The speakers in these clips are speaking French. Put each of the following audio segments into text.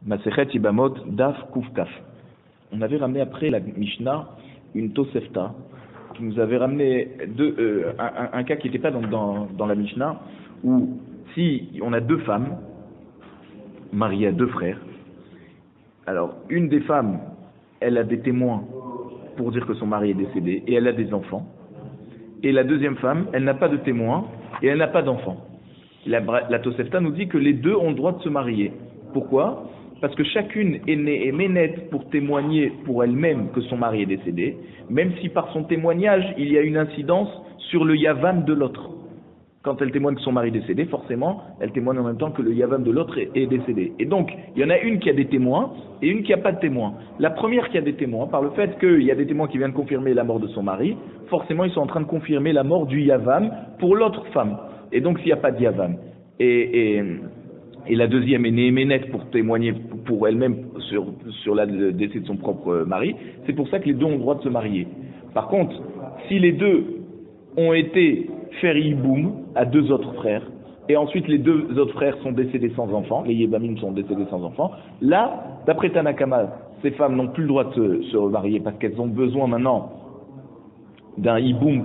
Masechet Ibamot Daf Kufkaf. On avait ramené après la Mishnah une Tosefta qui nous avait ramené un cas qui n'était pas dans la Mishnah, où si on a deux femmes mariées à deux frères, alors une des femmes, elle a des témoins pour dire que son mari est décédé et elle a des enfants, et la deuxième femme, elle n'a pas de témoins et elle n'a pas d'enfants. La Tosefta nous dit que les deux ont le droit de se marier. Pourquoi ? Parce que chacune est née et ménette pour témoigner pour elle-même que son mari est décédé, même si par son témoignage, il y a une incidence sur le yavam de l'autre. Quand elle témoigne que son mari est décédé, forcément, elle témoigne en même temps que le yavam de l'autre est décédé. Et donc, il y en a une qui a des témoins et une qui n'a pas de témoins. La première qui a des témoins, par le fait qu'il y a des témoins qui viennent confirmer la mort de son mari, forcément, ils sont en train de confirmer la mort du yavam pour l'autre femme. Et donc, s'il n'y a pas de yavam, et la deuxième est née ménette pour témoigner pour elle-même sur le décès de son propre mari, c'est pour ça que les deux ont le droit de se marier. Par contre, si les deux ont été faire yiboum à deux autres frères, et ensuite les deux autres frères sont décédés sans enfants, les yébamim sont décédés sans enfants, là, d'après Tanakama, ces femmes n'ont plus le droit de se remarier parce qu'elles ont besoin maintenant d'un yiboum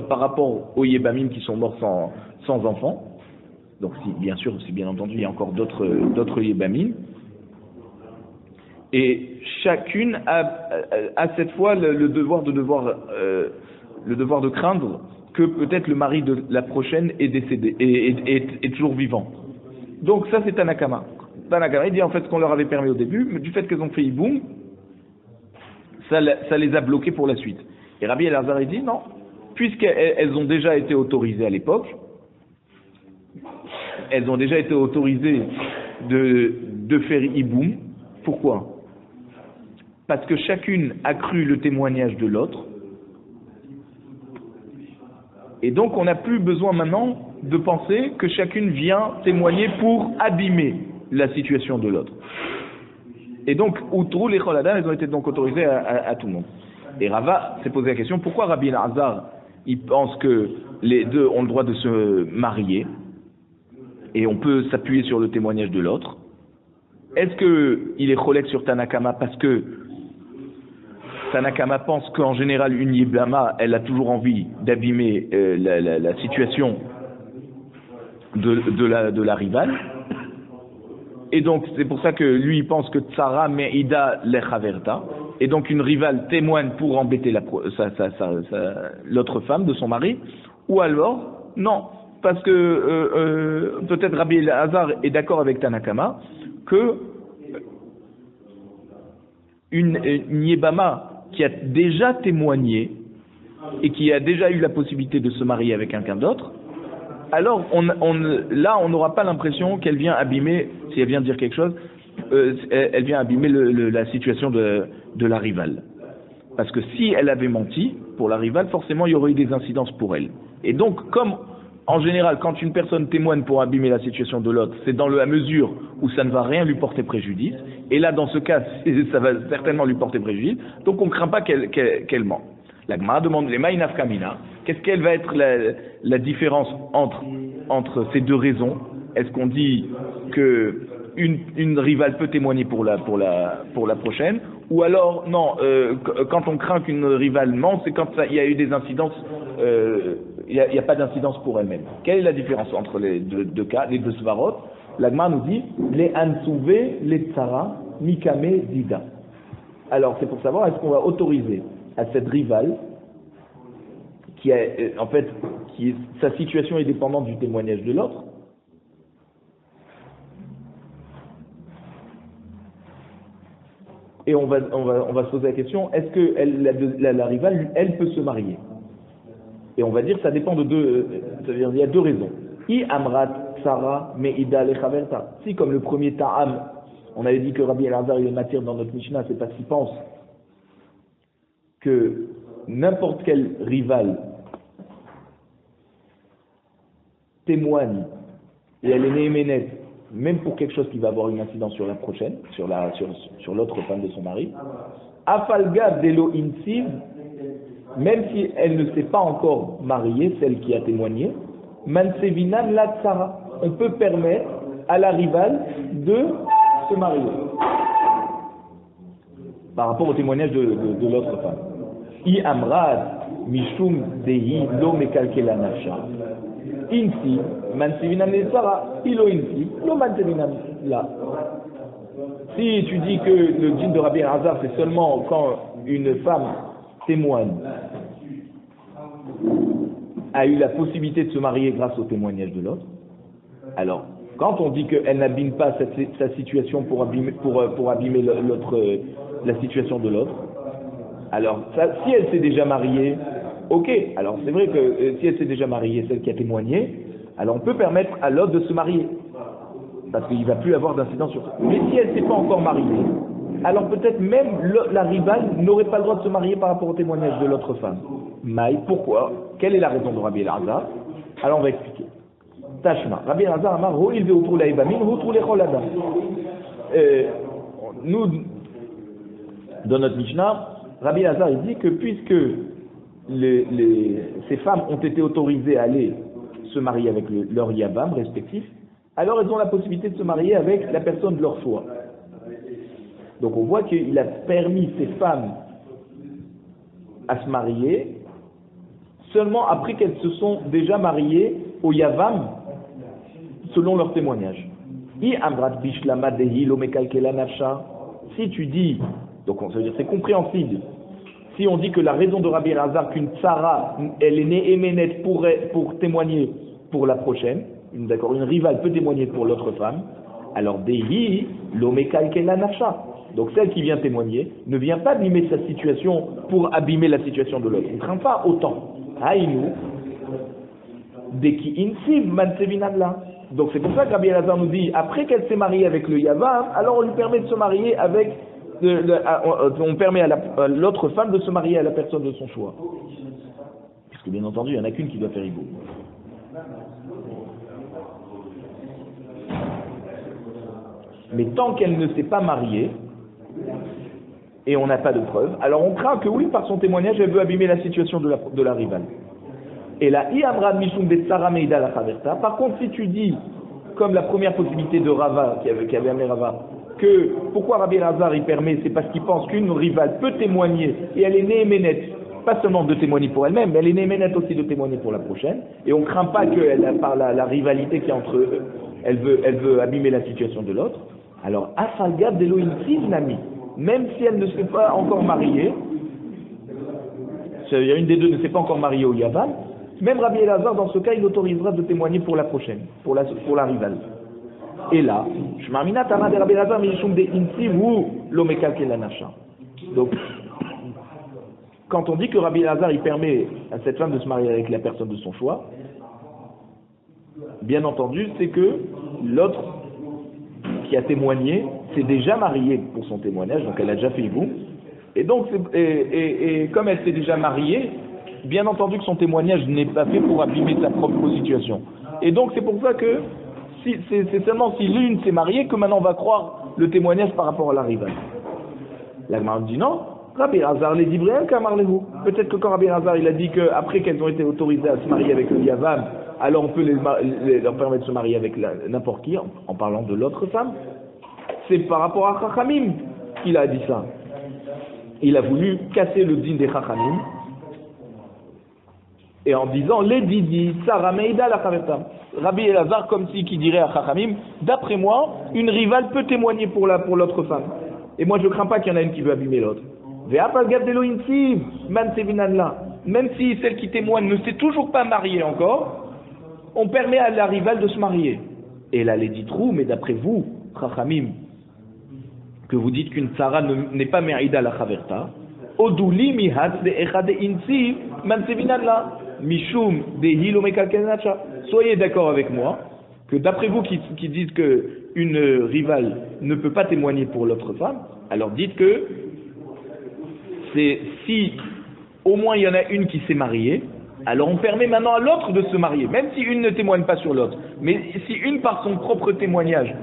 par rapport aux yébamim qui sont morts sans enfants. Donc si bien entendu il y a encore d'autres yébamim, et chacune a cette fois le devoir de craindre que peut-être le mari de la prochaine est décédé est toujours vivant. Donc ça c'est Tanakama. Tanakama il dit en fait ce qu'on leur avait permis au début, mais du fait qu'elles ont fait yiboum, ça les a bloqués pour la suite. Et Rabbi Elazar il dit non, puisqu'elles ont déjà été autorisées à l'époque, elles ont déjà été autorisées de faire hiboum. Pourquoi ? Parce que chacune a cru le témoignage de l'autre. Et donc on n'a plus besoin maintenant de penser que chacune vient témoigner pour abîmer la situation de l'autre. Et donc, outrou les choladam, elles ont été donc autorisées à tout le monde. Et Rava s'est posé la question, pourquoi Rabbi Elazar, il pense que les deux ont le droit de se marier et on peut s'appuyer sur le témoignage de l'autre? Est-ce qu'il est cholek sur Tanakama parce que Tanakama pense qu'en général une yébama, elle a toujours envie d'abîmer la situation de la rivale, et donc c'est pour ça que lui il pense que Tsara Me'ida Lechaverta, et donc une rivale témoigne pour embêter l'autre femme de son mari, ou alors non, parce que peut-être Rabbi Elazar est d'accord avec Tanakama que une yébama qui a déjà témoigné et qui a déjà eu la possibilité de se marier avec quelqu'un d'autre, alors là on n'aura pas l'impression qu'elle vient abîmer, si elle vient dire quelque chose, elle vient abîmer la situation de la rivale. Parce que si elle avait menti pour la rivale, forcément il y aurait eu des incidences pour elle. Et donc comme en général, quand une personne témoigne pour abîmer la situation de l'autre, c'est dans la mesure où ça ne va rien lui porter préjudice. Et là, dans ce cas, ça va certainement lui porter préjudice. Donc, on ne craint pas qu'elle mente. La Gemara demande les Ma'inaf Kamina. Qu'est-ce qu'elle va être la différence entre ces deux raisons? Est-ce qu'on dit que une rivale peut témoigner pour la prochaine, ou alors non, quand on craint qu'une rivale mente, c'est quand il y a eu des incidences. Il n'y a pas d'incidence pour elle-même. Quelle est la différence entre les deux cas, les deux svarot? L'Agma nous dit les ansouvé, les tsara, mikame, dida. Alors c'est pour savoir est-ce qu'on va autoriser à cette rivale sa situation est dépendante du témoignage de l'autre. Et on va se poser la question, est-ce que la rivale, elle peut se marier? Et on va dire, ça dépend de deux, c'est-à-dire il y a deux raisons. I amrat tsara me'ida lechaverta. Si comme le premier ta'am, on avait dit que Rabbi Elazar il est matière dans notre Mishnah, c'est parce qu'il pense que n'importe quel rival témoigne et elle est née ménette, même pour quelque chose qui va avoir une incidence sur la prochaine, sur l'autre femme de son mari. Afalga delo insiv, même si elle ne s'est pas encore mariée, celle qui a témoigné, mansevina la tsara, on peut permettre à la rivale de se marier par rapport au témoignage de l'autre femme. I amrat mishum dehi lo mekalkela nafsha. Insi mansevinam le sara, ilo insi lo mansevinam la. Si tu dis que le djinn de Rabbi Elazar c'est seulement quand une femme témoigne a eu la possibilité de se marier grâce au témoignage de l'autre, alors quand on dit qu'elle n'abîme pas sa situation pour abîmer la situation de l'autre, alors si elle s'est déjà mariée, ok, alors c'est vrai que si elle s'est déjà mariée, celle qui a témoigné, alors on peut permettre à l'autre de se marier, parce qu'il ne va plus avoir d'incidence sur ça. Mais si elle ne s'est pas encore mariée, alors peut-être même la rivale n'aurait pas le droit de se marier par rapport au témoignage de l'autre femme. Maï, pourquoi? Quelle est la raison de Rabbi Elazar? Alors on va expliquer. Tashma, Rabbi Elazar amar ro'il ve'utru la'ibamin, hutru lechol adam. Nous, dans notre Mishnah, Rabbi Elazar il dit que puisque ces femmes ont été autorisées à aller se marier avec leur Yavam respectif, alors elles ont la possibilité de se marier avec la personne de leur choix. Donc on voit qu'il a permis ces femmes à se marier seulement après qu'elles se sont déjà mariées au Yavam selon leur témoignage. Si tu dis, donc ça veut dire c'est compréhensible, si on dit que la raison de Rabbi Elazar qu'une Tsara, elle est née éménette pour témoigner pour la prochaine, d'accord, une rivale peut témoigner pour l'autre femme, alors Dehi, l'Omekal Kela Nafsha. Donc celle qui vient témoigner ne vient pas abîmer sa situation pour abîmer la situation de l'autre. On ne craint pas autant. Haïnou, Deki Insiv Mansevinadla. Donc c'est pour ça que Rabbi Elazar nous dit, après qu'elle s'est mariée avec le Yavam, alors on lui permet de se marier avec, on permet à l'autre femme de se marier à la personne de son choix. Parce que bien entendu, il n'y en a qu'une qui doit faire hibou. Mais tant qu'elle ne s'est pas mariée, et on n'a pas de preuve, alors on craint que oui, par son témoignage, elle veut abîmer la situation de la rivale. Et là, par contre, si tu dis, comme la première possibilité de Rava, qui avait amené Rava, que pourquoi Rabbi Elazar il permet, c'est parce qu'il pense qu'une rivale peut témoigner, et elle est née éménette, pas seulement de témoigner pour elle-même, mais elle est née éménette aussi de témoigner pour la prochaine, et on ne craint pas qu'elle, par la rivalité qui est entre eux, elle veut abîmer la situation de l'autre. Alors, Afalgad d'Elohim Nami, même si elle ne s'est pas encore mariée, c'est-à-dire une des deux ne s'est pas encore mariée au Yavam, même Rabbi Elazar, dans ce cas, il autorisera de témoigner pour la prochaine, pour la rivale. Et là, Shmarmina Tama de Rabbi Elazar, Mishum de Insiv ou l'Omekal Kelanasha. Donc, quand on dit que Rabbi Elazar, il permet à cette femme de se marier avec la personne de son choix, bien entendu, c'est que l'autre qui a témoigné s'est déjà mariée pour son témoignage, donc elle a déjà fait hibou. Et donc, et comme elle s'est déjà mariée, bien entendu que son témoignage n'est pas fait pour abîmer sa propre situation. Et donc c'est pour ça que c'est seulement si l'une s'est mariée que maintenant on va croire le témoignage par rapport à la rivale. La Gemara dit non, Rabbi Elazar les dit rien qu'amarlez-vous. Peut-être que quand Rabbi Elazar il a dit qu'après qu'elles ont été autorisées à se marier avec le Yavam, alors on peut leur permettre de se marier avec n'importe qui, en parlant de l'autre femme. C'est par rapport à Chachamim qu'il a dit ça. Il a voulu casser le din des Chachamim, et en disant les didi, Sarah Meida la Chavetam. Rabbi Elazar, comme si qui dirait à Chachamim, d'après moi, une rivale peut témoigner pour l'autre femme. Et moi je ne crains pas qu'il y en a une qui veut abîmer l'autre. Même si celle qui témoigne ne s'est toujours pas mariée encore, on permet à la rivale de se marier. Et là, les dit trou, mais d'après vous, Chachamim, que vous dites qu'une Sarah n'est pas Meida la Chaverta, Oduli mihat de echade insi mansevinadla. Mishum de hilo mekalkenacha. Soyez d'accord avec moi que d'après vous qui dites que une rivale ne peut pas témoigner pour l'autre femme, alors dites que c'est si au moins il y en a une qui s'est mariée, alors on permet maintenant à l'autre de se marier, même si une ne témoigne pas sur l'autre. Mais si une par son propre témoignage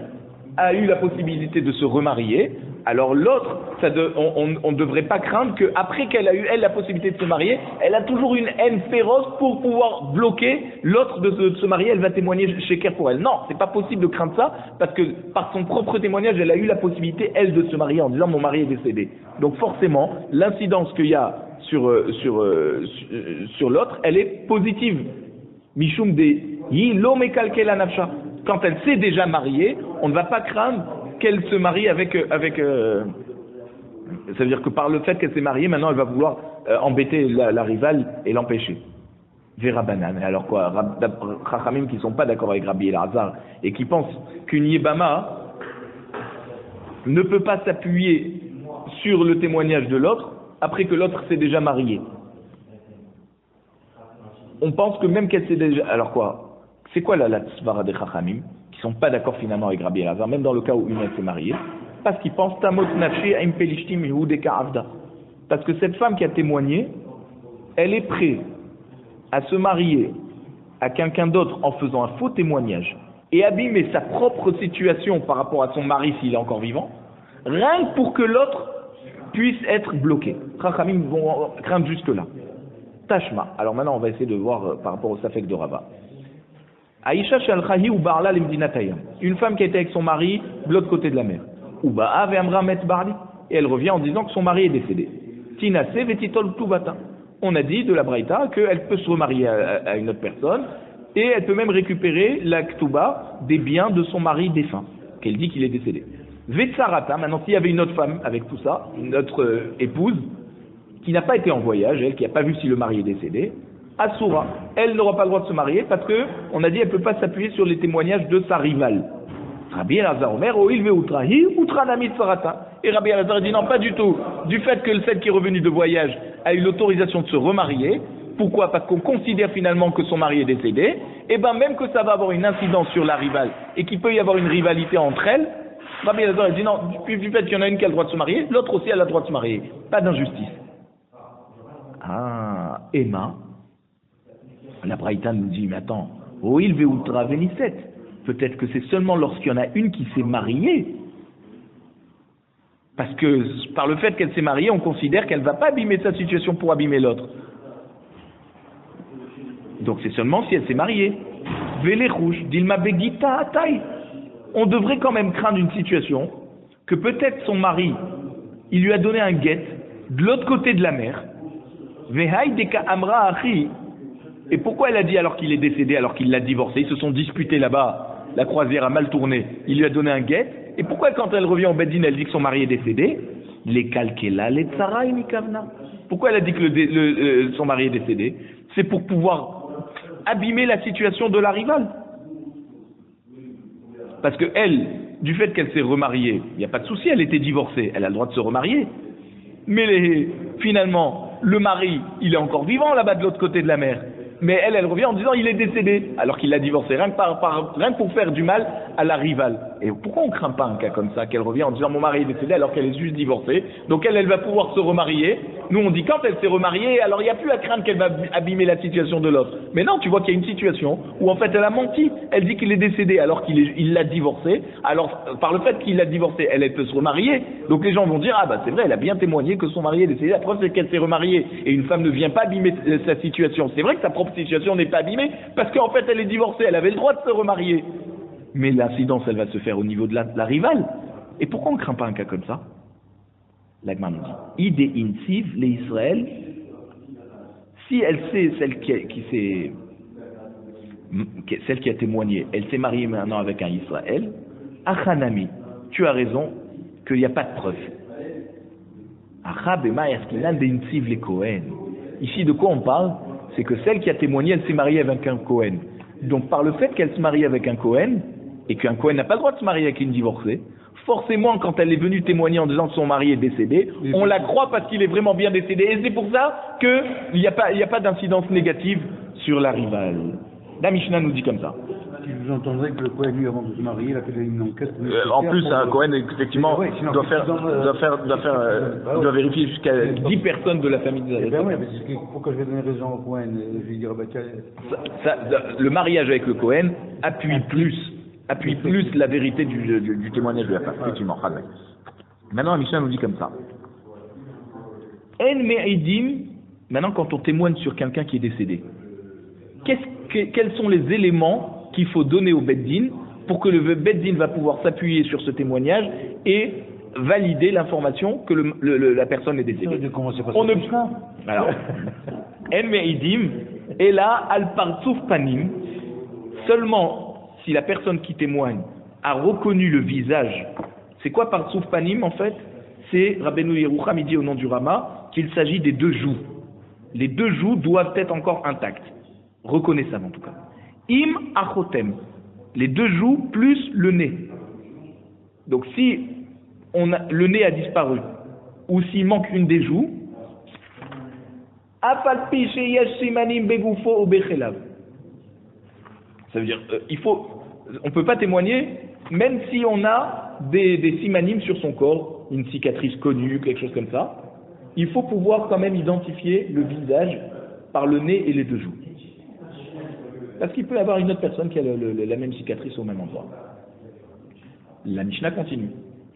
a eu la possibilité de se remarier, alors l'autre, on ne devrait pas craindre qu'après qu'elle a eu, elle, la possibilité de se marier, elle a toujours une haine féroce pour pouvoir bloquer l'autre de se marier, elle va témoigner Sheker pour elle. Non, c'est pas possible de craindre ça, parce que par son propre témoignage, elle a eu la possibilité, elle, de se marier en disant mon mari est décédé. Donc forcément, l'incidence qu'il y a sur l'autre, elle est positive. Mishum de Yilo Mekalkel Anafsha. Quand elle s'est déjà mariée, on ne va pas craindre qu'elle se marie avec ça veut dire que par le fait qu'elle s'est mariée, maintenant elle va vouloir embêter la rivale et l'empêcher. Vera Banane. Alors quoi, Chachamim qui ne sont pas d'accord avec Rabbi Elazar et qui pensent qu'une Yébama ne peut pas s'appuyer sur le témoignage de l'autre après que l'autre s'est déjà marié. On pense que même qu'elle s'est déjà... Alors quoi, c'est quoi la tzvara des Chachamim qui sont pas d'accord finalement avec Rabbi Elazar, même dans le cas où une s'est mariée, parce qu'ils pensent Tamot Nafshi Aim Pelishtim Yehudeka Avda. Parce que cette femme qui a témoigné, elle est prête à se marier à quelqu'un d'autre en faisant un faux témoignage et abîmer sa propre situation par rapport à son mari s'il est encore vivant, rien que pour que l'autre puisse être bloqué. Chachamim vont craindre jusque là. Tashma. Alors maintenant on va essayer de voir par rapport au Safek de Rabat. Aïcha Shalchahi ou Barla Lemdinatayam. Une femme qui était avec son mari de l'autre côté de la mer. Ou Ba'a ve'amra met Barli. Et elle revient en disant que son mari est décédé. Tinase ve'titol tuvata. On a dit de la Braïta qu'elle peut se remarier à une autre personne et elle peut même récupérer la ktuba des biens de son mari défunt, qu'elle dit qu'il est décédé. Ve'tsarata. Maintenant s'il y avait une autre femme avec tout ça, une autre épouse, qui n'a pas été en voyage, elle qui n'a pas vu si le mari est décédé, Asura, elle n'aura pas le droit de se marier parce que on a dit elle peut pas s'appuyer sur les témoignages de sa rivale. Rabbi Elazar Omer, Oil ve'utrahi, utranamit sarata. Et Rabbi Elazar dit non, pas du tout. Du fait que celle qui est revenue de voyage a eu l'autorisation de se remarier. Pourquoi? Parce qu'on considère finalement que son mari est décédé. Et ben même que ça va avoir une incidence sur la rivale et qu'il peut y avoir une rivalité entre elles. Rabbi Elazar dit non, du fait qu'il y en a une qui a le droit de se marier, l'autre aussi a le droit de se marier. Pas d'injustice. Ah, Emma. La Braïta nous dit, mais attends, Oil ve'ultra venisset. Peut-être que c'est seulement lorsqu'il y en a une qui s'est mariée. Parce que par le fait qu'elle s'est mariée, on considère qu'elle ne va pas abîmer sa situation pour abîmer l'autre. Donc c'est seulement si elle s'est mariée. Vélé rouge, Dilma Begita Ataï. On devrait quand même craindre une situation que peut-être son mari, il lui a donné un guet de l'autre côté de la mer. Vehaï deka amra achi. Et pourquoi elle a dit alors qu'il est décédé, alors qu'il l'a divorcé? Ils se sont disputés là-bas, la croisière a mal tourné, il lui a donné un guet. Et pourquoi quand elle revient au Beddin, elle dit que son mari est décédé? Les kalkela, les tsara et mikavna. Pourquoi elle a dit que son mari est décédé? C'est pour pouvoir abîmer la situation de la rivale. Parce que elle, du fait qu'elle s'est remariée, il n'y a pas de souci, elle était divorcée, elle a le droit de se remarier. Mais finalement, le mari, il est encore vivant là-bas de l'autre côté de la mer. Mais elle revient en disant il est décédé, alors qu'il l'a divorcé, rien que pour faire du mal à la rivale. Et pourquoi on craint pas un cas comme ça, qu'elle revient en disant mon mari est décédé alors qu'elle est juste divorcée, donc elle va pouvoir se remarier. Nous on dit quand elle s'est remariée, alors il n'y a plus à craindre qu'elle va abîmer la situation de l'autre. Mais non, tu vois qu'il y a une situation où en fait elle a menti, elle dit qu'il est décédé alors qu'il l'a divorcé, alors par le fait qu'il l'a divorcé, elle peut se remarier, donc les gens vont dire ah bah c'est vrai, elle a bien témoigné que son mari est décédé, la preuve c'est qu'elle s'est remariée, et une femme ne vient pas abîmer sa situation, c'est vrai que sa propre situation n'est pas abîmée, parce qu'en fait elle est divorcée, elle avait le droit de se remarier. Mais l'incidence, elle va se faire au niveau de la rivale. Et pourquoi on ne craint pas un cas comme ça? L'Agma nous dit, Ide intiv, les Israël, si elle sait, celle qui a témoigné, elle s'est mariée maintenant avec un Israël, Achanami, tu as raison, qu'il n'y a pas de preuve. Achabema yaskinan de intiv les Kohen. Ici, de quoi on parle? C'est que celle qui a témoigné, elle s'est mariée avec un Kohen. Donc, par le fait qu'elle se marie avec un Kohen, et qu'un Kohen n'a pas le droit de se marier avec une divorcée, forcément, quand elle est venue témoigner en disant que son mari est décédé, on la croit parce qu'il est vraiment bien décédé. Et c'est pour ça qu'il n'y a pas d'incidence négative sur la rivale. La Mishnah nous dit comme ça. Si vous entendrez que le Cohen, lui, avant de se marier, il a fait une enquête. En plus, un Cohen, effectivement, doit vérifier jusqu'à 10 personnes de la famille de Ben oui, mais pourquoi je vais donner raison au Cohen? Je vais dire, le mariage avec le Cohen appuie plus la vérité du témoignage de la femme. Effectivement, Maintenant, la Mishnah nous dit comme ça. En me'idim, maintenant quand on témoigne sur quelqu'un qui est décédé, quels sont les éléments qu'il faut donner au Beddin pour que le Beddin va pouvoir s'appuyer sur ce témoignage et valider l'information que la personne est décédée. On ne... Alors, En me'idim, et là, al partsouf panim, seulement si la personne qui témoigne a reconnu le visage. C'est quoi partsouf panim en fait? C'est Rabbeinu Yerucham, il dit au nom du Rama qu'il s'agit des deux joues. Les deux joues doivent être encore intactes, reconnaissables en tout cas. Im achotem, les deux joues plus le nez. Donc si le nez a disparu ou s'il manque une des joues, afalpi sheyesh simanim begufo ou bechelav. Ça veut dire on peut pas témoigner même si on a des simanim sur son corps, une cicatrice connue, quelque chose comme ça. Il faut pouvoir quand même identifier le visage par le nez et les deux joues. Parce qu'il peut y avoir une autre personne qui a la même cicatrice au même endroit. La Mishnah continue.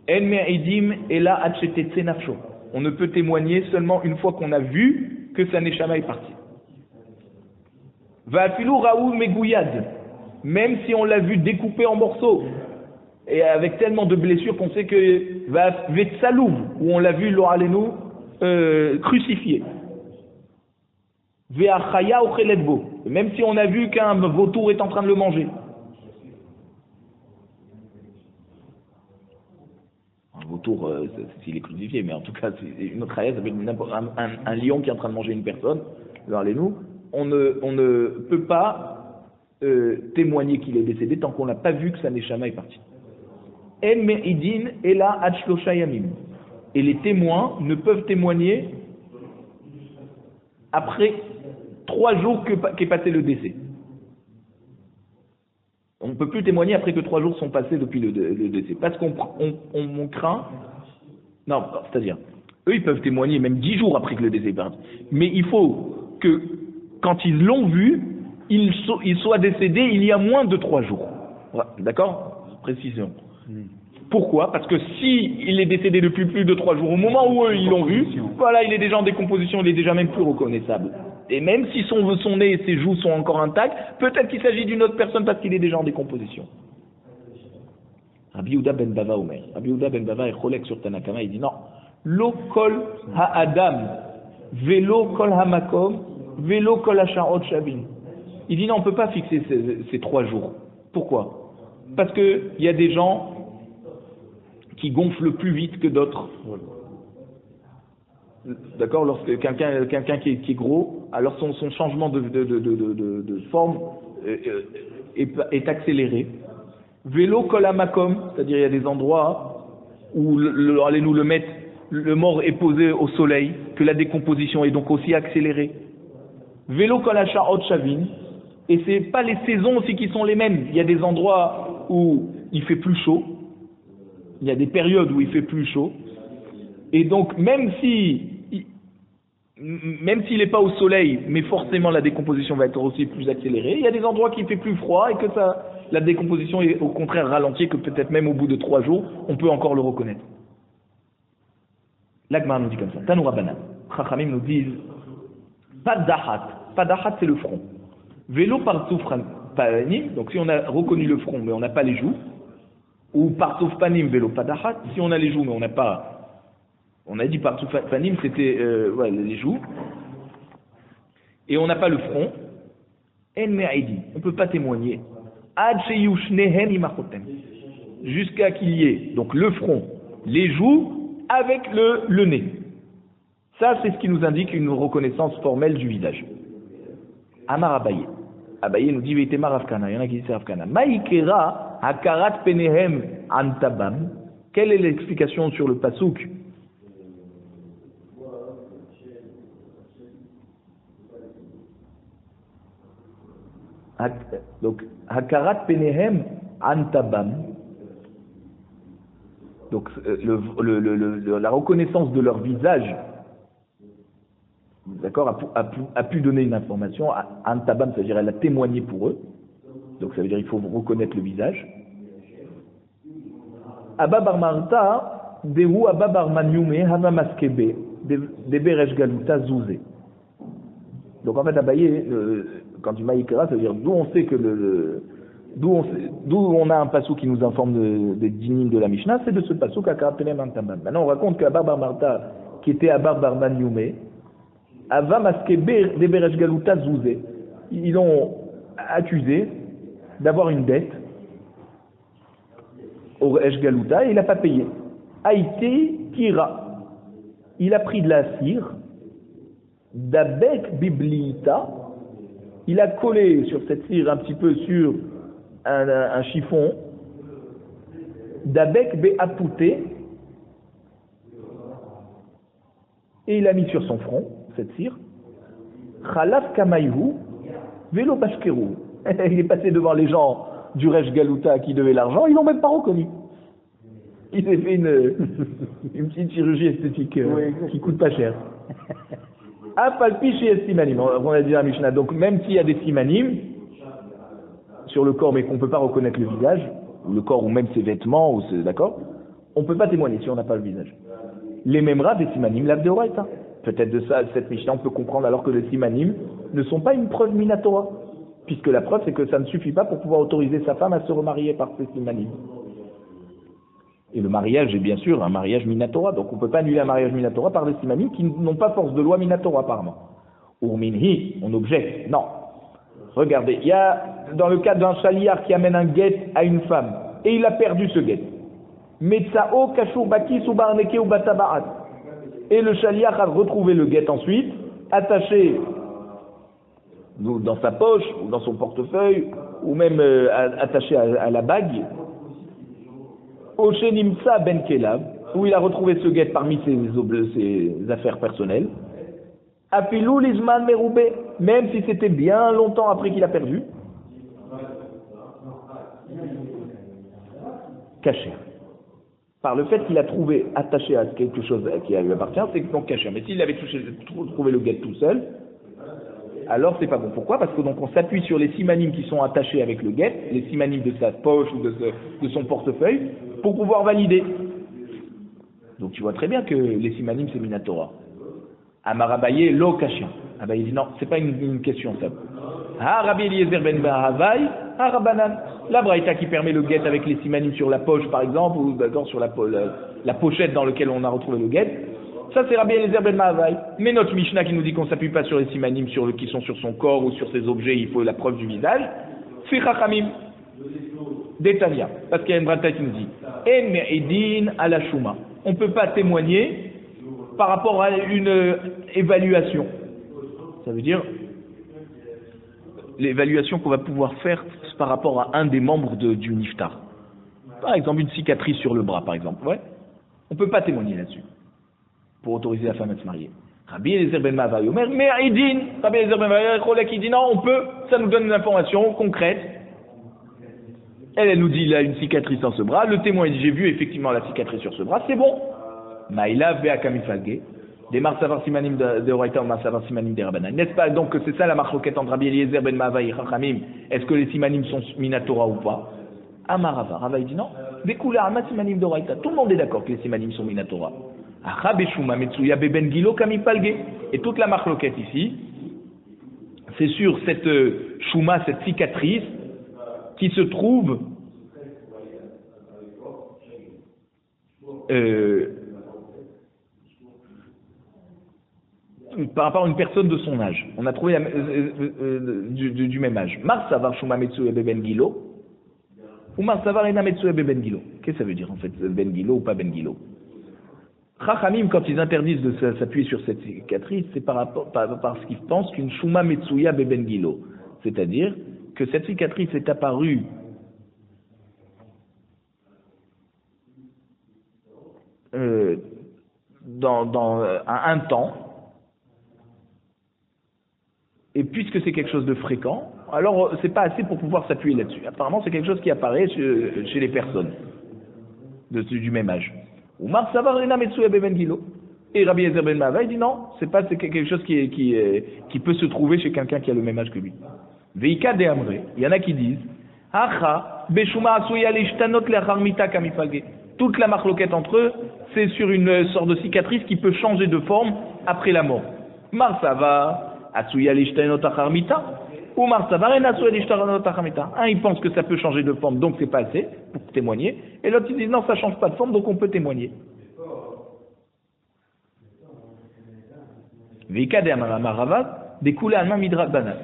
En me'idim ela atchetetze nafsho. On ne peut témoigner seulement une fois qu'on a vu que sa neshama est partie. Va'afilu raou megouyad. Même si on l'a vu découpé en morceaux et avec tellement de blessures qu'on sait que va vetsaloum, où on l'a vu lo alenu crucifié. Ve'achaya ou cheletbo. Même si on a vu qu'un vautour est en train de le manger. Un vautour, s'il est crucifié, mais en tout cas, c'est une autre ayah, ça peut être un lion qui est en train de manger une personne. Regardez-nous, on ne peut pas témoigner qu'il est décédé tant qu'on n'a pas vu que sa neshama est partie. En me'idin ela ad shlosha yamim. Et les témoins ne peuvent témoigner après 3 jours qu'est passé le décès. On ne peut plus témoigner après que 3 jours sont passés depuis le décès. Parce qu'on craint... Non, c'est-à-dire, eux ils peuvent témoigner même 10 jours après que le décès est parti. Mais il faut que, quand ils l'ont vu, il soit décédé il y a moins de 3 jours. Voilà, d'accord? Précision. Pourquoi? Parce que si il est décédé depuis plus de 3 jours, au moment où eux ils l'ont vu, voilà, il est déjà en décomposition, il est déjà même plus reconnaissable. Et même si son nez et ses joues sont encore intacts, peut-être qu'il s'agit d'une autre personne parce qu'il est déjà en décomposition. Rabbi Yehuda ben Bava Omer. Rabbi Yehuda ben Bava est cholek sur Tanakama, il dit non. Lo kol ha-adam, velo kol ha-makom, velo kol ha-sha'ot shavin. Il dit non, on ne peut pas fixer ces 3 jours. Pourquoi? Parce qu'il y a des gens qui gonflent plus vite que d'autres. D'accord? Lorsque quelqu'un qui est gros, alors son changement de forme est accéléré. Vélo kolamakom, c'est-à-dire il y a des endroits où allez-nous le mettre, le mort est posé au soleil, que la décomposition est donc aussi accélérée. Vélo kolasha'ot shavin, et c'est pas les saisons aussi qui sont les mêmes. Il y a des endroits où il fait plus chaud, il y a des périodes où il fait plus chaud, et donc même s'il n'est pas au soleil, mais forcément la décomposition va être aussi plus accélérée, il y a des endroits qui fait plus froid et que la décomposition est au contraire ralentie, que peut-être même au bout de 3 jours, on peut encore le reconnaître. L'Agmar nous dit comme ça. Tanoura Banan. Chachamim nous disent Padahat. Padahat, c'est le front. Vélo partouf panim. Donc si on a reconnu le front, mais on n'a pas les joues. Ou partouf panim, vélo padahat. Si on a les joues, mais on n'a pas. On a dit partouf panim, c'était les joues. Et on n'a pas le front. En me'aidi. On ne peut pas témoigner. Ad sheyushnehem imachotem. Jusqu'à qu'il y ait donc le front, les joues, avec le nez. Ça, c'est ce qui nous indique une reconnaissance formelle du visage. Amar Abaye. Abaye nous dit Veitema Ravkana. Il y en a qui disent Ravkana. Maïkera hakarat penehem antabam. Quelle est l'explication sur le pasouk? Donc, hakarat penehem antabam. Donc la reconnaissance de leur visage, d'accord, a pu donner une information. Antabam, ça veut dire elle a témoigné pour eux. Donc ça veut dire il faut reconnaître le visage. Abba Bar Marta, Dehu Abba Bar Manyume Hava Maskebe de Beresh Galuta Zouzé. Donc en fait, Abaye, quand tu m'as Ikra, ça veut dire d'où on sait que d'où on a un passou qui nous informe des dinim de la Mishnah, c'est de ce passou qu'Akarapele Mantamban. Maintenant, on raconte qu'Abba Bar Marta, qui était Abba Bar Manyume, Hava Maskebe de Beresh Galuta Zouzé. Ils l'ont accusé d'avoir une dette au Resh Galuta et il n'a pas payé. Haïté Kira. Il a pris de la cire, d'Abek Biblita, il a collé sur cette cire un petit peu sur un chiffon, d'Abek Beapouté, et il a mis sur son front cette cire, Khalaf Kamayhu, Vélo Bashkeru. Il est passé devant les gens du Resh Galuta qui devaient l'argent, ils l'ont même pas reconnu. Il s'est fait une petite chirurgie esthétique qui coûte pas cher. Apalpi chez Simanim, on a dit à Mishnah. Donc même s'il y a des Simanim sur le corps, mais qu'on ne peut pas reconnaître le visage, ou le corps, ou même ses vêtements, d'accord, on ne peut pas témoigner si on n'a pas le visage. Les mêmes rats des Simanim, l'Ab de Horaïta. Peut-être de ça, cette Mishnah, on peut comprendre alors que les Simanim ne sont pas une preuve minatora. Puisque la preuve, c'est que ça ne suffit pas pour pouvoir autoriser sa femme à se remarier par ces Simanim. Et le mariage est bien sûr un mariage minatora, donc on ne peut pas annuler un mariage minatora par des Simanim qui n'ont pas force de loi minatora apparemment. Urminhi, on objecte, non. Regardez, il y a dans le cas d'un chaliar qui amène un guet à une femme, et il a perdu ce guet. Metsao kashur baki subarneke ou batabaat. Et le chaliar a retrouvé le guet ensuite, attaché dans sa poche, ou dans son portefeuille, ou même attaché à la bague, au Shenimsa Ben Kelab, où il a retrouvé ce guet parmi ses affaires personnelles. Afilou Lizman Meroubé, même si c'était bien longtemps après qu'il a perdu. Caché. Par le fait qu'il a trouvé attaché à quelque chose qui lui appartient, c'est donc caché. Mais s'il avait trouvé le guet tout seul, alors c'est pas bon. Pourquoi? Parce que donc on s'appuie sur les simanim qui sont attachés avec le guet, les simanim de sa poche ou de son portefeuille, pour pouvoir valider. Donc tu vois très bien que les simanim c'est minatora. Amarabaye lo kashian. Abaye dit non, c'est pas une question simple. Ah Rabbi Eliezer ben Bahavai, ah Rabbanan. La braïta qui permet le guet avec les simanim sur la poche par exemple, ou d'accord sur la pochette dans laquelle on a retrouvé le guet. Ça c'est Rabbi Eliezer ben Mahavai. Mais notre Mishnah qui nous dit qu'on ne s'appuie pas sur les simanim qui sont sur son corps ou sur ses objets, il faut la preuve du visage. C'est Chachamim. Détania. Parce qu'il y a une braïta qui nous dit En me'edin ala shuma. On ne peut pas témoigner par rapport à une évaluation. Ça veut dire l'évaluation qu'on va pouvoir faire par rapport à un des membres du niftar. Par exemple, une cicatrice sur le bras, par exemple. Ouais. On ne peut pas témoigner là-dessus pour autoriser la femme à se marier. Rabbi Eliezer ben Mahavai Omer, mais Aïdin, Rabbi Eliezer ben Mahavai qui dit non, on peut, ça nous donne une information concrète. Elle nous dit il a une cicatrice dans ce bras, le témoin dit j'ai vu effectivement la cicatrice sur ce bras, c'est bon. Maïla vea kamifalge, des marsavar simanim de Horaïta ou marsavar simanim de Rabbanan. N'est-ce pas donc que c'est ça la marloquette entre Rabbi Eliezer ben Mahavai et Chachamim? Est-ce que les simanim sont minatora ou pas? Amarava, Rava dit non. Bekula ama simanim de Horaïta. Tout le monde est d'accord que les simanim sont minatora. Et toute la marloquette ici, c'est sur cette chouma, cette cicatrice, qui se trouve par rapport à une personne de son âge. On a trouvé du même âge. Mar savar chouma metsu ebe ben gilo, ou mar savar ena metsu ebe ben gilo. Qu'est-ce que ça veut dire en fait, ben gilo ou pas ben gilo? Chachamim, quand ils interdisent de s'appuyer sur cette cicatrice, c'est parce qu'ils pensent qu'une Shuma Metsuya Beben Gilo. C'est-à-dire que cette cicatrice est apparue dans un temps, et puisque c'est quelque chose de fréquent, alors c'est pas assez pour pouvoir s'appuyer là-dessus. Apparemment, c'est quelque chose qui apparaît chez les personnes du même âge. Et Rabbi Eliezer ben Mahavai dit non, c'est quelque chose qui peut se trouver chez quelqu'un qui a le même âge que lui. Veika de Amre, il y en a qui disent Toute la marloquette entre eux, c'est sur une sorte de cicatrice qui peut changer de forme après la mort. Marsava, Atsuya Lishtainot Acharmita, ou Marsava, Ren Atsuya Lishtainot Acharmita. Un, il pense que ça peut changer de forme, donc c'est pas assez pour témoigner. Et l'autre, il dit non, ça change pas de forme, donc on peut témoigner. Vika de Amarava, découle à un Midra Banan.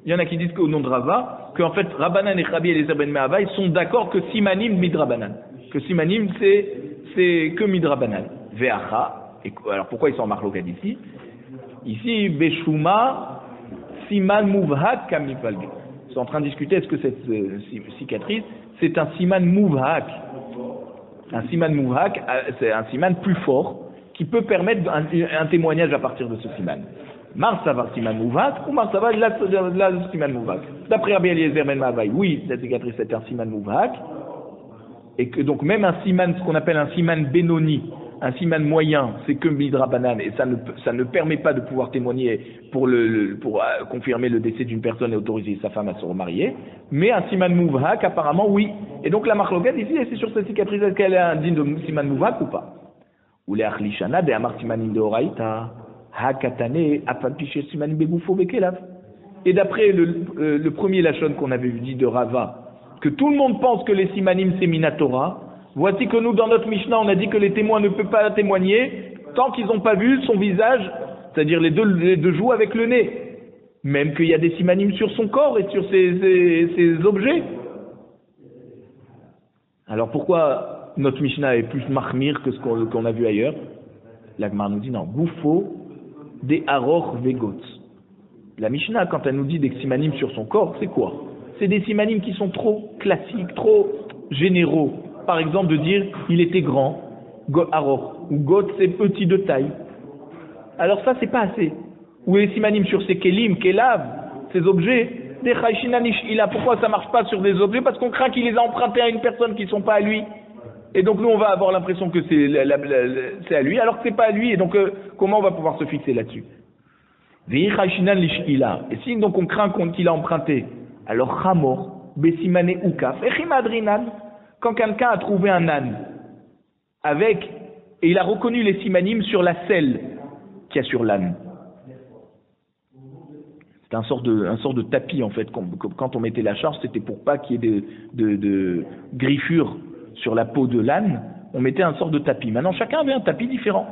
Il y en a qui disent qu'au nom de Rava, qu'en fait, Rabbanan et Rabbi Eliezer ben Me'ava, ils sont d'accord que Simanim Midrabanan. Que Simanim, c'est que Midrabanan. Ve'acha. Alors pourquoi ils sont en marloquette ici? Ici, Beshuma, Siman Mouvhak Kamifalge. Ils sont en train de discuter, est-ce que cette cicatrice, c'est un Siman Mouvhak? Un Siman Mouvhak, c'est un Siman plus fort, qui peut permettre un témoignage à partir de ce Siman. Marsava Siman Mouvak ou Marsava la Siman Mouvak. D'après Rabbi Eliezer ben Me'ava, oui, cette cicatrice c'est un Siman Mouvak, et que donc même un Siman, ce qu'on appelle un Siman Benoni, un Siman moyen, c'est que Midrabanan, et ça ne permet pas de pouvoir témoigner pour confirmer le décès d'une personne et autoriser sa femme à se remarier, mais un Siman Mouvak apparemment oui. Et donc la marloquette ici, c'est sur cette cicatrice, est-ce qu'elle est un digne de Siman Mouvak ou pas? Ou les Achlishana de Amar Simanim de Oraïta. Et d'après le premier lachon qu'on avait dit de Rava, que tout le monde pense que les simanim c'est Minatora, voici que nous dans notre Mishnah on a dit que les témoins ne peuvent pas témoigner tant qu'ils n'ont pas vu son visage, c'est-à-dire les deux joues avec le nez, même qu'il y a des simanim sur son corps et sur ses objets. Alors pourquoi notre Mishnah est plus mahmir que ce qu'on a vu ailleurs? La Gemara nous dit non, Goufo des Aroch Vegot. La Mishnah, quand elle nous dit des simanim sur son corps, c'est quoi? C'est des simanim qui sont trop classiques, trop généraux. Par exemple, de dire il était grand, Aroch, ou Got, c'est petit de taille. Alors ça, c'est pas assez. Ou les simanim sur ses kelim, kelav, ces objets, des chayshinanish ila. Pourquoi ça marche pas sur des objets? Parce qu'on craint qu'il les a empruntés à une personne qui ne sont pas à lui. Et donc nous on va avoir l'impression que c'est à lui, alors que c'est pas à lui, et donc comment on va pouvoir se fixer là-dessus? Et si donc on craint qu'il a emprunté, alors Chamor, Bessimane Ukaf, Echimadrinan, quand quelqu'un a trouvé un âne, et il a reconnu les simanim sur la selle qu'il y a sur l'âne. C'est un sort de tapis en fait, quand on mettait la charge, c'était pour pas qu'il y ait de griffures sur la peau de l'âne, on mettait un sort de tapis. Maintenant, chacun avait un tapis différent.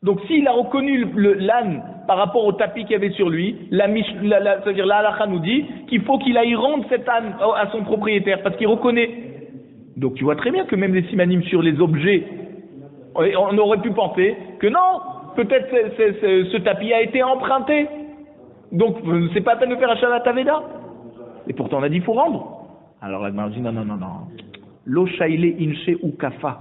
Donc, s'il a reconnu l'âne par rapport au tapis qu'il y avait sur lui, c'est-à-dire la halakha nous dit qu'il faut qu'il aille rendre cet âne à son propriétaire, parce qu'il reconnaît. Donc, tu vois très bien que même les simanim sur les objets, on aurait pu penser que non, peut-être ce tapis a été emprunté. Donc, c'est pas à peine de faire un Shabbat Aveda. Et pourtant, on a dit il faut rendre. Alors, la Gemara dit non. Lo shaile inche ou kafa,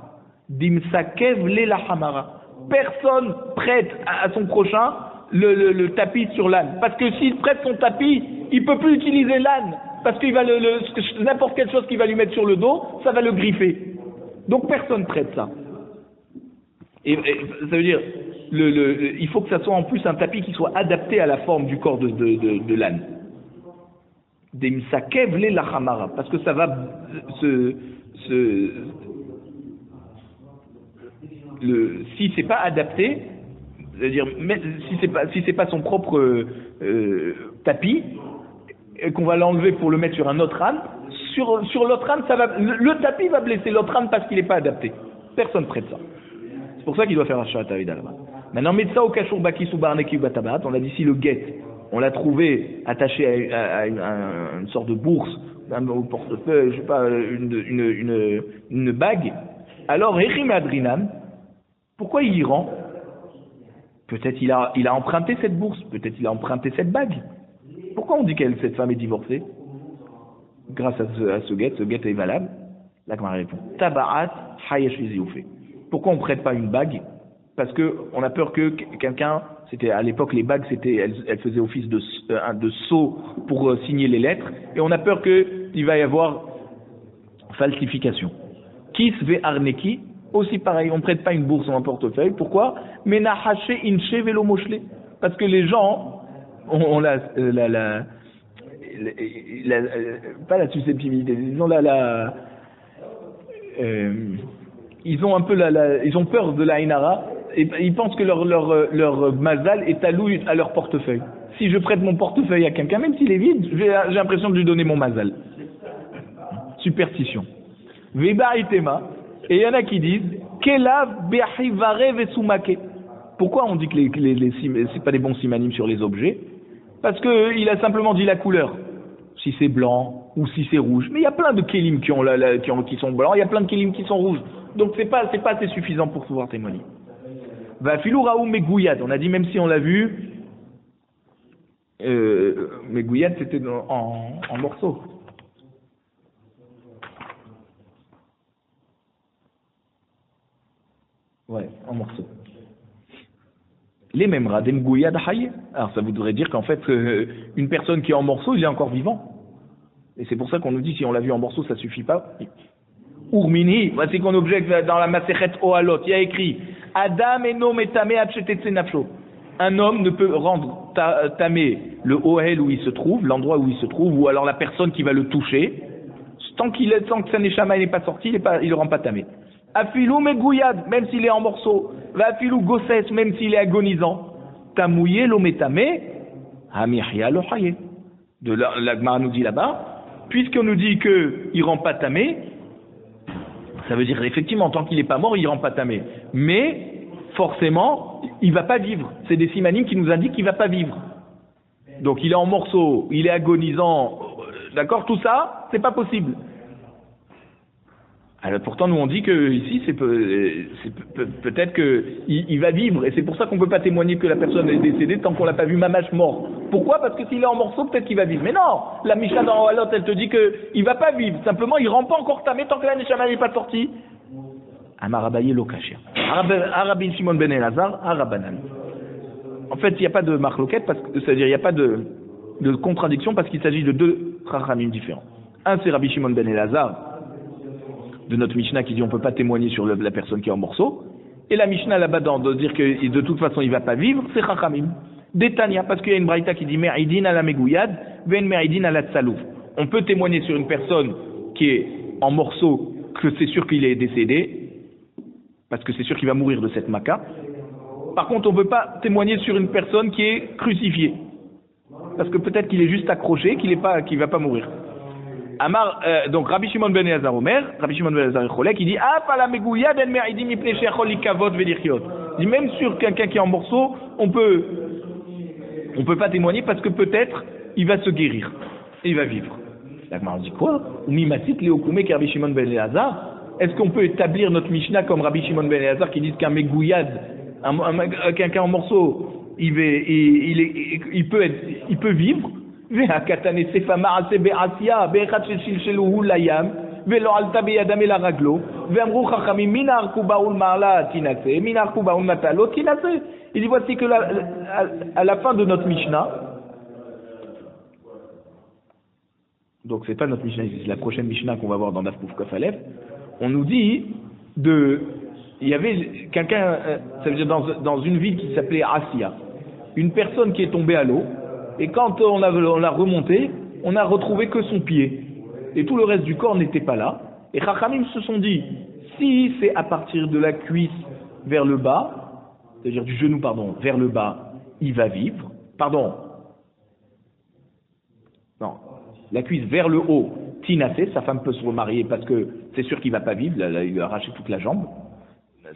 dimsakev le la hamara. Personne prête à son prochain le tapis sur l'âne. Parce que s'il prête son tapis, il peut plus utiliser l'âne. Parce qu'il va n'importe quelle chose qu'il va lui mettre sur le dos, ça va le griffer. Donc personne prête ça. Et ça veut dire, il faut que ça soit en plus un tapis qui soit adapté à la forme du corps de l'âne. Dimsakev le la hamara. Parce que ça va si c'est pas adapté, c'est-à-dire si c'est pas son propre tapis et qu'on va l'enlever pour le mettre sur un autre âne, sur l'autre âne le tapis va blesser l'autre âne parce qu'il n'est pas adapté. Personne prête ça. C'est pour ça qu'il doit faire un Shabbat Aveda là-bas. Maintenant, mettre ça au kashur bakis ou barneki ou batabat, on a dit si le guet, on l'a trouvé attaché à une sorte de bourse, au portefeuille, je sais pas, une bague, alors Echim Adrinan, pourquoi il y rend? Peut-être il a emprunté cette bourse, peut-être il a emprunté cette bague. Pourquoi on dit que cette femme est divorcée? Grâce à ce guet est valable. La Gemara répond Tabaat Hayesh Lizioufé. Pourquoi on ne prête pas une bague? Parce que on a peur que quelqu'un, c'était à l'époque les bagues, elles faisaient office de sceau pour signer les lettres, et on a peur qu'il va y avoir falsification. Kis ve arneki, aussi pareil, on ne prête pas une bourse ou un portefeuille. Pourquoi? Menahache inche velo moshele. Parce que les gens ont pas la susceptibilité, ils ont ils ont un peu ils ont peur de la Ainara, et ils pensent que leur mazal est alloué à leur portefeuille. Si je prête mon portefeuille à quelqu'un, même s'il est vide, j'ai l'impression de lui donner mon mazal. Superstition. Veba itema. Et il y en a qui disent Kelav be'achivare vesumake. Pourquoi on dit que c'est pas des bons simanim sur les objets? Parce que il a simplement dit la couleur. Si c'est blanc ou si c'est rouge. Mais il y a plein de kélim qui sont blancs, il y a plein de kélim qui sont rouges. Donc c'est pas assez suffisant pour pouvoir témoigner. Va filou raou megouyad. On a dit même si on l'a vu, megouyad c'était en morceaux. Ouais, en morceaux. Les mêmes radem gouyad haye. Alors ça voudrait dire qu'en fait, une personne qui est en morceaux, il est encore vivant. Et c'est pour ça qu'on nous dit si on l'a vu en morceaux, ça suffit pas. Urmini, voici qu'on objecte dans la Masechet Ohalot, il y a écrit Adam eno metame achetetze nafsho. Un homme ne peut rendre tamé le Ohel où il se trouve, l'endroit où il se trouve, ou alors la personne qui va le toucher, tant que sa neshama n'est pas sorti, il le rend pas tamé. Afilou megouyad, même s'il est en morceaux. Va afilou gosses, même s'il est agonisant. Tamouye lo metame, hamihya lo haye. De la Gemara nous dit là-bas, puisqu'on nous dit qu'il rend pas tamé, ça veut dire effectivement, tant qu'il n'est pas mort, il rend pas tamé. Mais, forcément, il va pas vivre. C'est des simanim qui nous indiquent qu'il va pas vivre. Donc il est en morceaux, il est agonisant, d'accord, tout ça, c'est pas possible. Alors pourtant nous on dit que ici c'est peut-être que il va vivre et c'est pour ça qu'on peut pas témoigner que la personne est décédée tant qu'on l'a pas vu mamash mort. Pourquoi? Parce que s'il est en morceaux peut-être qu'il va vivre. Mais non, la Mishnah dans Ohalot elle te dit que il va pas vivre. Simplement il rend pas encore tamé tant que la neshama n'est pas sortie. Amarabaye lo kashir. Arabin Shimon ben Elazar, Arabanan. En fait il n'y a pas de marloquette parce que c'est-à-dire il n'y a pas de contradiction parce qu'il s'agit de deux chachamim différents. Un c'est Rabbi Shimon ben Elazar de notre Mishnah qui dit on ne peut pas témoigner sur la personne qui est en morceaux. Et la Mishnah là-bas de dire que de toute façon il ne va pas vivre, c'est Chachamim. Détania, parce qu'il y a une braïta qui dit Me'idin ala megouyad, ven me'idin ala tsalouf. On peut témoigner sur une personne qui est en morceaux que c'est sûr qu'il est décédé, parce que c'est sûr qu'il va mourir de cette maca. Par contre, on ne peut pas témoigner sur une personne qui est crucifiée, parce que peut-être qu'il est juste accroché, qu'il va pas mourir. Amar, donc Rabbi Shimon ben Elazar Omer, Rabbi Shimon ben Elazar Cholek, il dit ah pas la megouyad en me'idim mipnei she'achol likavot ve'lichiot. Il dit même sur quelqu'un qui est en morceaux, on peut pas témoigner parce que peut-être il va se guérir et il va vivre. La Gemara dit quoi? Mimasit leokume Rabbi Shimon ben Elazar. Est-ce qu'on peut établir notre Mishnah comme Rabbi Shimon ben Elazar qui dit qu'un megouyad, quelqu'un en morceaux, il peut vivre? והקטן ספא מעשה בעשייה באחד ששלשלוהו לים ולא עלתה בידם אלא רגלו ואמרו חכמים מן הארכובה ולמעלה תינשא מן הארכובה ולמטה לא תינשא. Il dit voici que à la fin de notre Mishnah, donc c'est pas notre Mishnah, c'est la prochaine Mishnah qu'on va voir dans Daf Kuf Kaf Aleph, on nous dit il y avait quelqu'un, ça veut dire dans une ville qui s'appelait Asiya, une personne qui est tombée à l'eau. Et quand on l'a remonté, on n'a retrouvé que son pied. Et tout le reste du corps n'était pas là. Et Chachamim se sont dit, si c'est à partir de la cuisse vers le bas, c'est-à-dire du genou, vers le bas, il va vivre. Non, la cuisse vers le haut, Tinasé, sa femme peut se remarier parce que c'est sûr qu'il ne va pas vivre, là, il lui a arraché toute la jambe.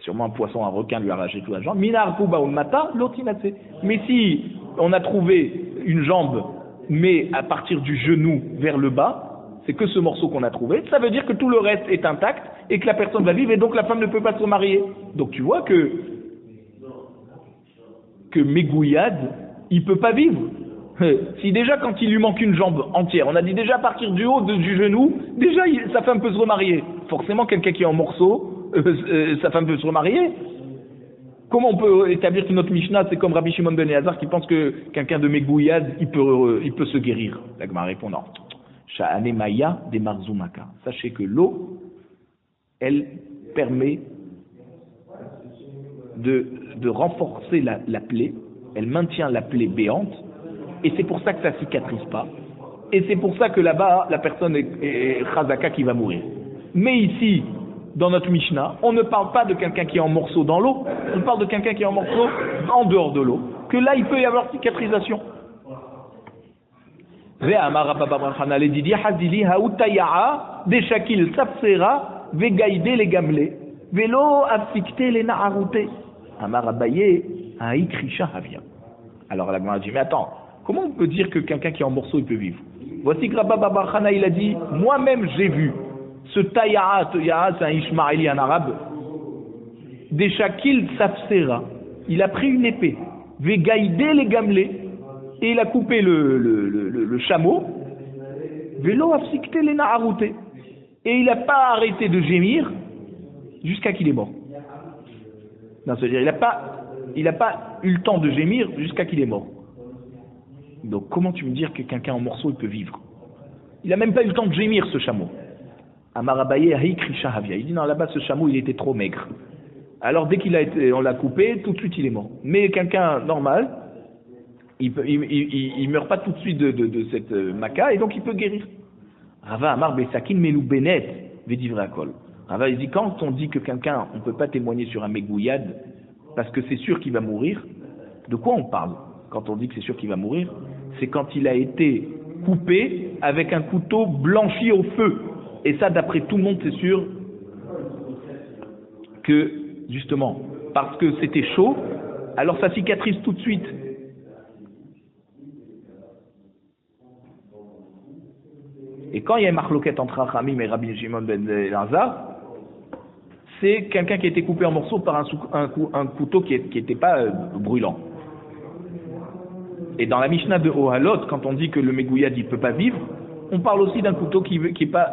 Sûrement un poisson, un requin lui a arraché toute la jambe. Minar Kuba ou Mata, l'Otinasé. Mais si on a trouvé une jambe, mais à partir du genou vers le bas, c'est que ce morceau qu'on a trouvé, ça veut dire que tout le reste est intact et que la personne va vivre et donc la femme ne peut pas se marier. Donc tu vois que Megouyad, il peut pas vivre. Si déjà quand il lui manque une jambe entière, on a dit déjà à partir du haut du genou, déjà sa femme peut se remarier. Forcément quelqu'un qui est en morceaux, sa femme peut se remarier. Comment on peut établir que notre Mishnah, c'est comme Rabbi Shimon ben Elazar qui pense que quelqu'un de Megouyad, il peut se guérir? La Gemara répond non. Sha'ane Maya de Marzumaka. Sachez que l'eau, elle permet de renforcer la plaie, elle maintient la plaie béante, et c'est pour ça que ça ne cicatrise pas. Et c'est pour ça que là-bas, la personne est chazaka qui va mourir. Mais ici, dans notre Mishnah, on ne parle pas de quelqu'un qui est en morceaux dans l'eau, on parle de quelqu'un qui est en morceaux en dehors de l'eau, que là il peut y avoir cicatrisation. Alors la Gemara dit, mais attends, comment on peut dire que quelqu'un qui est en morceaux il peut vivre? Voici que Rabba Bar Chana il a dit, moi-même j'ai vu ce taya'a, c'est un Ishmaéli, un arabe, des shakil safsera, il a pris une épée, vegaïdé les gamelés, et il a coupé le chameau, velo afsikte les na'arouté, et il n'a pas arrêté de gémir jusqu'à qu'il est mort. Non, c'est-à-dire il n'a pas eu le temps de gémir jusqu'à qu'il est mort. Donc comment tu me dis que quelqu'un en morceaux il peut vivre? Il n'a même pas eu le temps de gémir ce chameau. Amarabaye Haïkrisha Havia. Il dit non, là-bas ce chameau il était trop maigre. Alors dès on l'a coupé, tout de suite il est mort. Mais quelqu'un normal, il meurt pas tout de suite de cette maca et donc il peut guérir. Rava Amar Besakin Melou Benet Vedivrakol. Rava il dit quand on dit que quelqu'un on peut pas témoigner sur un mégouillade parce que c'est sûr qu'il va mourir, de quoi on parle? Quand on dit que c'est sûr qu'il va mourir, c'est quand il a été coupé avec un couteau blanchi au feu. Et ça, d'après tout le monde, c'est sûr que, justement, parce que c'était chaud, alors ça cicatrise tout de suite. Et quand il y a une marloquette entre Rachamim et Rabbi Shimon ben Elazar, c'est quelqu'un qui a été coupé en morceaux par un couteau qui n'était pas brûlant. Et dans la Mishnah de Ohalot, quand on dit que le Megouillad il peut pas vivre, on parle aussi d'un couteau qui est pas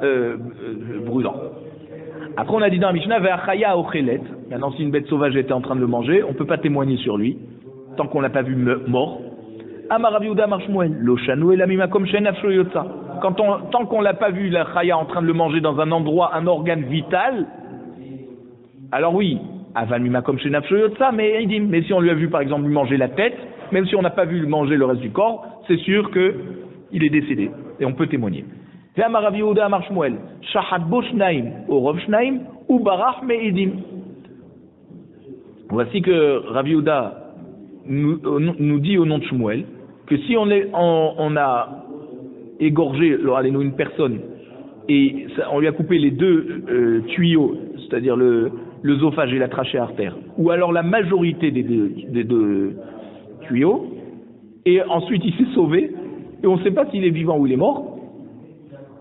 brûlant. Après on a dit dans la Mishnah Ve'achaya ochelet. Maintenant si une bête sauvage était en train de le manger, on peut pas témoigner sur lui tant qu'on l'a pas vu mort. Amar Rav Yehuda Amar Shmuel lo shanu elamima kom shen nafsho yotza. Tant qu'on l'a pas vu la chaya en train de le manger dans un endroit, un organe vital, alors oui, aval mima kom shen nafsho yotza, mais si on lui a vu par exemple lui manger la tête, même si on n'a pas vu manger le reste du corps, c'est sûr qu'il est décédé. Et on peut témoigner. Voici que Rav Yehuda nous dit au nom de Shmuel que si on a égorgé une personne et on lui a coupé les deux tuyaux, c'est-à-dire l'œsophage et la trachée artère, ou alors la majorité des deux tuyaux, et ensuite il s'est sauvé, et on ne sait pas s'il est vivant ou il est mort,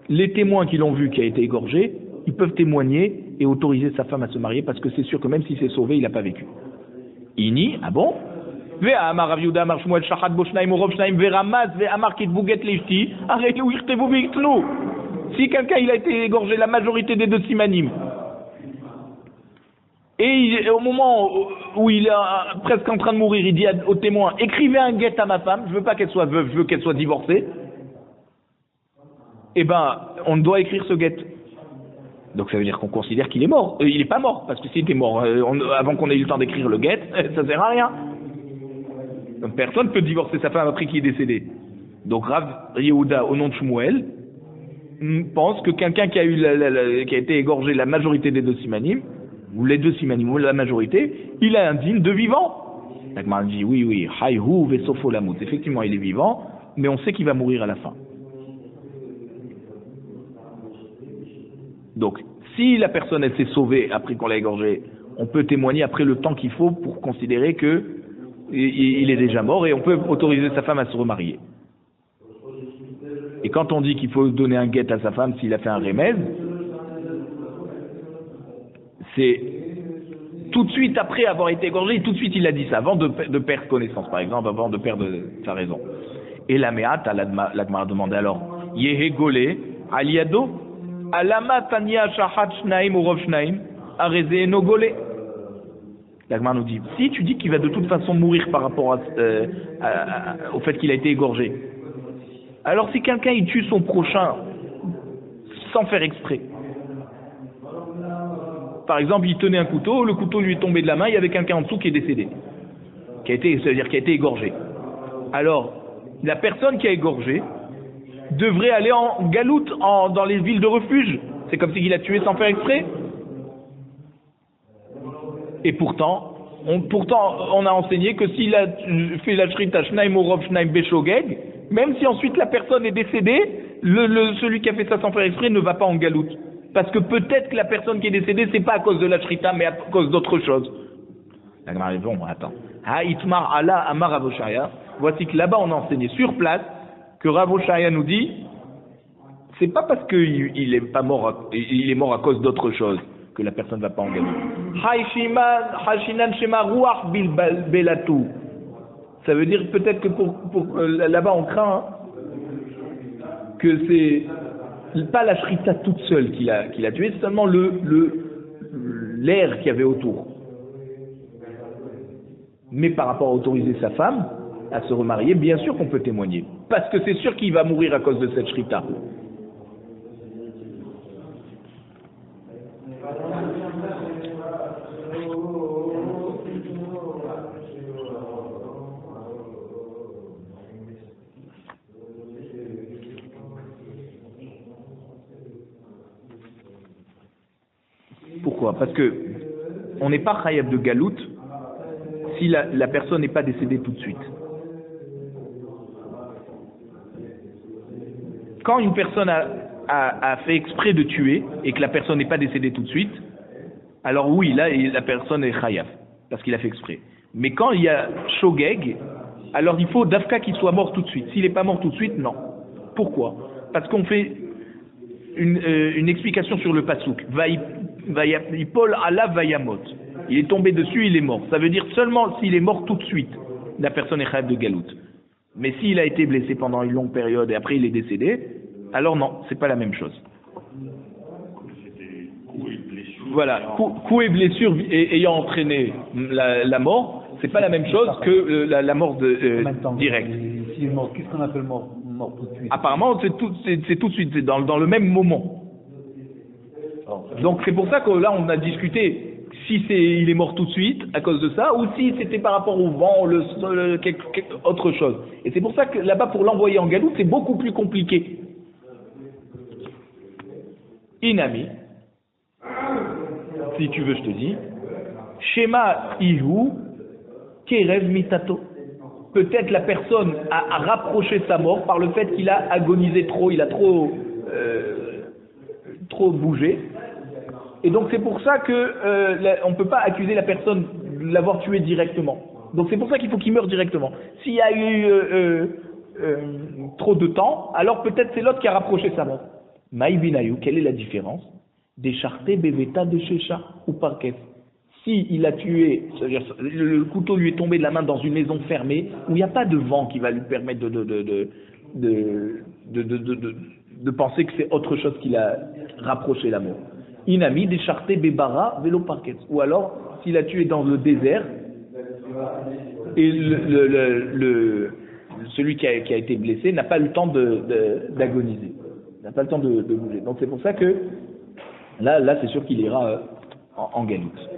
les témoins qui l'ont vu qui a été égorgé, ils peuvent témoigner et autoriser sa femme à se marier, parce que c'est sûr que même s'il s'est sauvé, il n'a pas vécu. Ini, ah bon? Si quelqu'un il a été égorgé la majorité des deux simanim, et au moment où il est presque en train de mourir, il dit au témoin, écrivez un guet à ma femme, je veux pas qu'elle soit veuve, je veux qu'elle soit divorcée. Eh ben, on doit écrire ce guet. Donc ça veut dire qu'on considère qu'il est mort. Il n'est pas mort, parce que s'il était mort, avant qu'on ait eu le temps d'écrire le guet, ça sert à rien. Donc personne ne peut divorcer sa femme après qu'il est décédé. Donc Rav Yehuda, au nom de Shmuel, pense que quelqu'un qui a été égorgé la majorité des deux simanim, ou les deux simanim, ou la majorité, il a un digne de vivant. La Gemara dit oui, hayhu vesofo lamut. Effectivement, il est vivant, mais on sait qu'il va mourir à la fin. Donc, si la personne elle s'est sauvée après qu'on l'a égorgé, on peut témoigner après le temps qu'il faut pour considérer que il est déjà mort et on peut autoriser sa femme à se remarier. Et quand on dit qu'il faut donner un guet à sa femme s'il a fait un remède, c'est tout de suite après avoir été égorgé, tout de suite il a dit ça, avant de perdre connaissance par exemple, avant de perdre sa raison. Et la méate, la Gemara demandé alors, Yehe Golé, Aliado, Alama Tania Shahat Shnaim ou Rov Shnaim, Areze no Golé. La Gemara nous dit, si tu dis qu'il va de toute façon mourir par rapport au fait qu'il a été égorgé, alors si quelqu'un il tue son prochain sans faire exprès, par exemple il tenait un couteau, le couteau lui est tombé de la main, il y avait quelqu'un en dessous qui est décédé, c'est-à-dire qui a été égorgé. Alors la personne qui a égorgé devrait aller en galoute dans les villes de refuge. C'est comme s'il a tué sans faire exprès. Et pourtant, on a enseigné que s'il a fait la shrita shnaim orov shnaim beshogeg, même si ensuite la personne est décédée, celui qui a fait ça sans faire exprès ne va pas en galoute. Parce que peut-être que la personne qui est décédée, c'est pas à cause de la shrita, mais à cause d'autre chose. La Gemara répond, attends. Ha itmar ala amar Rav Oshaya. Voici que là-bas on a enseigné sur place que Rav Oshaya nous dit, c'est pas parce qu'il est pas mort, il est mort à cause d'autre chose que la personne ne va pas en galoute. Hashinan shema ruach bil belatu. Ça veut dire peut-être que là-bas on craint que c'est pas la shrita toute seule qui l'a tué, c'est seulement l'air qu'il y avait autour. Mais par rapport à autoriser sa femme à se remarier, bien sûr qu'on peut témoigner. Parce que c'est sûr qu'il va mourir à cause de cette shrita. Pourquoi? Parce que on n'est pas chayav de galout si la personne n'est pas décédée tout de suite. Quand une personne a fait exprès de tuer et que la personne n'est pas décédée tout de suite, alors oui, là la personne est chayav parce qu'il a fait exprès. Mais quand il y a shogeg, alors il faut dafka qu'il soit mort tout de suite. S'il n'est pas mort tout de suite, non. Pourquoi? Parce qu'on fait une explication sur le pasouk. Paul ala vayamot. Il est tombé dessus, il est mort. Ça veut dire seulement s'il est mort tout de suite, la personne est chayav de galout. Mais s'il a été blessé pendant une longue période et après il est décédé, alors non, c'est pas la même chose. Voilà, coup et blessure ayant entraîné la mort, c'est pas la même chose que la mort directe. Qu'est-ce qu'on appelle mort tout de suite? Apparemment, c'est tout de suite, c'est dans le même moment. Donc c'est pour ça que là on a discuté si il est mort tout de suite à cause de ça ou si c'était par rapport au vent, le sol, autre chose. Et c'est pour ça que là-bas pour l'envoyer en galoute c'est beaucoup plus compliqué. Inami, si tu veux je te dis, Shema Ihu Kerev Mitato. Peut-être la personne a rapproché sa mort par le fait qu'il a agonisé trop, il a trop bougé. Et donc c'est pour ça que on ne peut pas accuser la personne de l'avoir tué directement. Donc c'est pour ça qu'il faut qu'il meure directement. S'il y a eu trop de temps, alors peut-être c'est l'autre qui a rapproché sa mort. Maïbinayu, quelle est la différence? Des charté beveta de Shesha ou parquet. Si il a tué, c'est-à-dire le couteau lui est tombé de la main dans une maison fermée où il n'y a pas de vent qui va lui permettre de penser que c'est autre chose qui l'a rapproché la mort. Inami décharté bebara vélo parquet. Ou alors s'il a tué dans le désert et celui qui a été blessé n'a pas le temps d'agoniser, n'a pas le temps de bouger. Donc c'est pour ça que là c'est sûr qu'il ira en galoute.